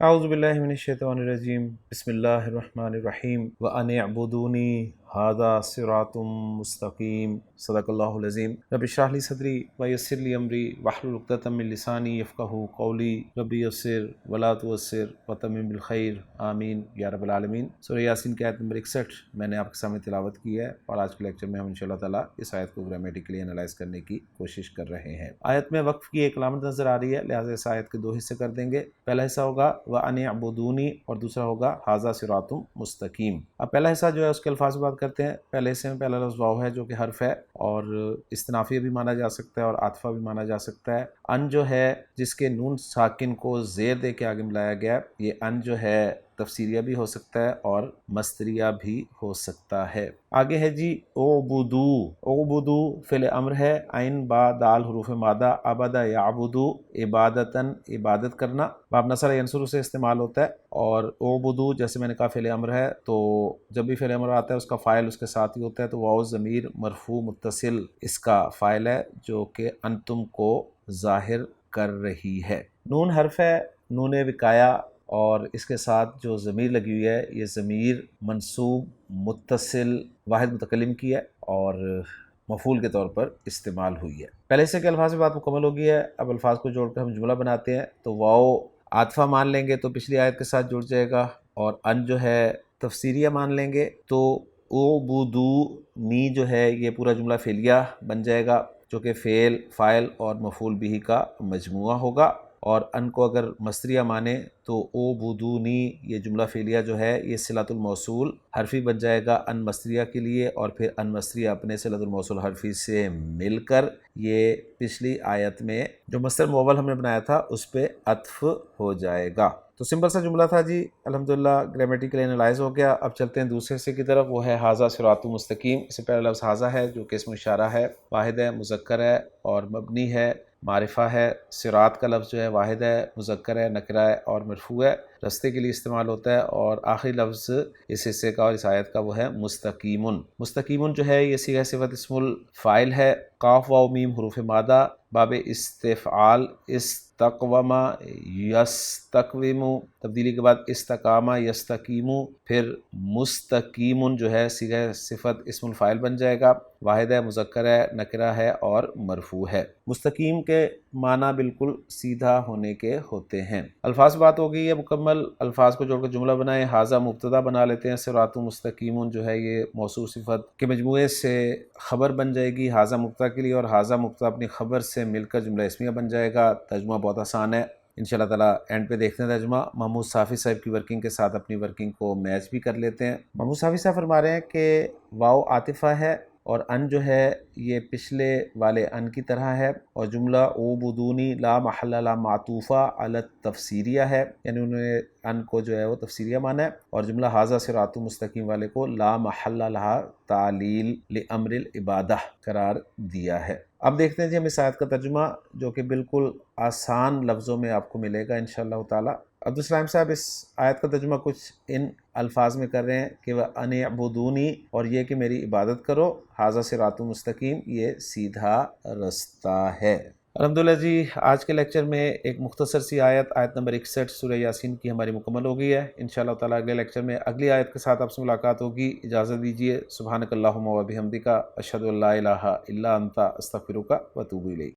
اعوذ باللہ من الشیطان الرجیم بسم اللہ الرحمن الرحیم وَأَنِ اعْبُدُونِي هَذَا صِرَاطٌ مستقیم صدق اللہ العظیم۔ رب اشرح لی صدری ویسر لی امری واحلل عقدۃ من لسانی یفقہوا قولی رب یسر ولا تعسر وتمم بالخیر آمین یا رب العالمین۔ سورہ یاسین کی آیت نمبر 61 میں نے آپ کے سامنے تلاوت کی ہے، اور آج کے لیکچر میں ہم انشاءاللہ تعالیٰ اس آیت کو گرامیٹیکلی انالائز کرنے کی کوشش کر رہے ہیں۔ آیت میں وقف کی ایک علامت نظر آ رہی ہے، لہٰذا اس آیت کے دو حصے کر دیں گے۔ پہلا حصہ ہوگا وَأَنِ اعْبُدُونِی اور دوسرا ہوگا هَذَا صِرَاطٌ مستقیم۔ اب پہلا حصہ جو ہے اس کے الفاظ بات کرتے ہیں۔ پہلے حصے میں پہلا لفظ واو ہے جو کہ حرف ہے، اور استنافیہ بھی مانا جا سکتا ہے اور عاطفہ بھی مانا جا سکتا ہے۔ ان جو ہے جس کے نون ساکن کو زیر دے کے آگے ملایا گیا، یہ ان جو ہے تفسیریہ بھی ہو سکتا ہے اور مصدریہ بھی ہو سکتا ہے۔ آگے ہے جی اعبدو۔ اعبدو فعل امر ہے، عین با دال حروف مادہ، عبدہ یعبدو عبادتاً عبادت کرنا، باب نصر ینصر سے استعمال ہوتا ہے۔ اور اعبدو جیسے میں نے کہا فعل امر ہے، تو جب بھی فعل امر آتا ہے اس کا فاعل اس کے ساتھ ہی ہوتا ہے، تو واو ضمیر مرفوع متصل اس کا فاعل ہے جو کہ انتم کو ظاہر کر رہی ہے۔ نون حرف ہے، نون وقایا، اور اس کے ساتھ جو ضمیر لگی ہوئی ہے یہ ضمیر منصوب متصل واحد متکلم کی ہے اور مفعول کے طور پر استعمال ہوئی ہے۔ پہلے سے کے الفاظ میں بات مکمل ہو گئی ہے۔ اب الفاظ کو جوڑ کر ہم جملہ بناتے ہیں، تو واو عاطفہ مان لیں گے تو پچھلی آیت کے ساتھ جڑ جائے گا، اور ان جو ہے تفسیریہ مان لیں گے تو اعبدو نی جو ہے یہ پورا جملہ فعلیہ بن جائے گا، جو کہ فعل، فاعل اور مفعول بھی کا مجموعہ ہوگا۔ اور ان کو اگر مصدریہ مانے تو اعبدونی یہ جملہ فعلیہ جو ہے یہ صلۃ الموصول حرفی بن جائے گا ان مصدریہ کے لیے، اور پھر ان مصدریہ اپنے صلۃ الموصول حرفی سے مل کر یہ پچھلی آیت میں جو مصدر مؤول ہم نے بنایا تھا اس پہ عطف ہو جائے گا۔ تو سمپل سا جملہ تھا جی، الحمدللہ گرامیٹیکلی انالائز ہو گیا۔ اب چلتے ہیں دوسرے حصے کی طرف، وہ ہے ھذا صراط مستقیم۔ اس سے پہلا لفظ ھذا ہے جو کہ اسم اشارہ ہے، واحد ہے، مذکر ہے اور مبنی ہے، معرفہ ہے۔ صراط کا لفظ جو ہے واحد ہے، مذکر ہے، نکرہ ہے اور مرفوع ہے، رستے کے لیے استعمال ہوتا ہے۔ اور آخری لفظ اس حصے کا اور اس آیت کا وہ ہے مستقیمن۔ مستقیمن جو ہے یہ صیغہ صفت اسم الفاعل ہے، قاف واو میم حروف مادہ، باب استفعال استقوم یستقوم، تبدیلی کے بعد استقام یستقیم، پھر مستقیم جو ہے صیغہ صفت اسم الفاعل بن جائے گا، واحد ہے، مذکر ہے، نکرہ ہے اور مرفوع ہے۔ مستقیم کے معنی بالکل سیدھا ہونے کے ہوتے ہیں۔ الفاظ بات ہو گئی ہے مکمل، الفاظ کو جوڑ کر جملہ بنائیں۔ ھذا مبتدا بنا لیتے ہیں، صراط مستقیم جو ہے یہ موصوف صفت کے مجموعے سے خبر بن جائے گی ھذا مبتدا کے لیے، اور ھذا مبتدا اپنی خبر سے مل کر جملہ اسمیہ بن جائے گا۔ ترجمہ بہت آسان ہے، انشاءاللہ تعالیٰ اینڈ پہ دیکھتے ہیں ترجمہ۔ محمود صافی صاحب کی ورکنگ کے ساتھ اپنی ورکنگ کو میچ بھی کر لیتے ہیں۔ محمود صافی صاحب فرما رہے ہیں کہ واو عاطفہ ہے، اور ان جو ہے یہ پچھلے والے ان کی طرح ہے، اور جملہ اعبدونی لا محل لا معطوفہ علی التفسیریہ ہے، یعنی انہوں نے ان کو جو ہے وہ تفسیریہ مانا ہے، اور جملہ ھذا صراط مستقیم والے کو لا محل لہا تعلیل لامر العبادہ قرار دیا ہے۔ اب دیکھتے ہیں جی ہم اس آیت کا ترجمہ، جو کہ بالکل آسان لفظوں میں آپ کو ملے گا انشاءاللہ تعالی۔ عبدالسلام صاحب اس آیت کا ترجمہ کچھ ان الفاظ میں کر رہے ہیں کہ وَأَنِ اعْبُدُونِی، اور یہ کہ میری عبادت کرو، ھذا صراط مستقیم یہ سیدھا رستہ ہے۔ الحمدللہ جی آج کے لیکچر میں ایک مختصر سی آیت نمبر 61 سورہ یاسین کی ہماری مکمل ہو گئی ہے۔ انشاءاللہ تعالیٰ اگلے لیکچر میں اگلی آیت کے ساتھ آپ سے ملاقات ہوگی۔ اجازت دیجیے، سبحانک اللہم و بحمدک، اشہد ان لا الہ الا انت، استغفرک و اتوب الیک۔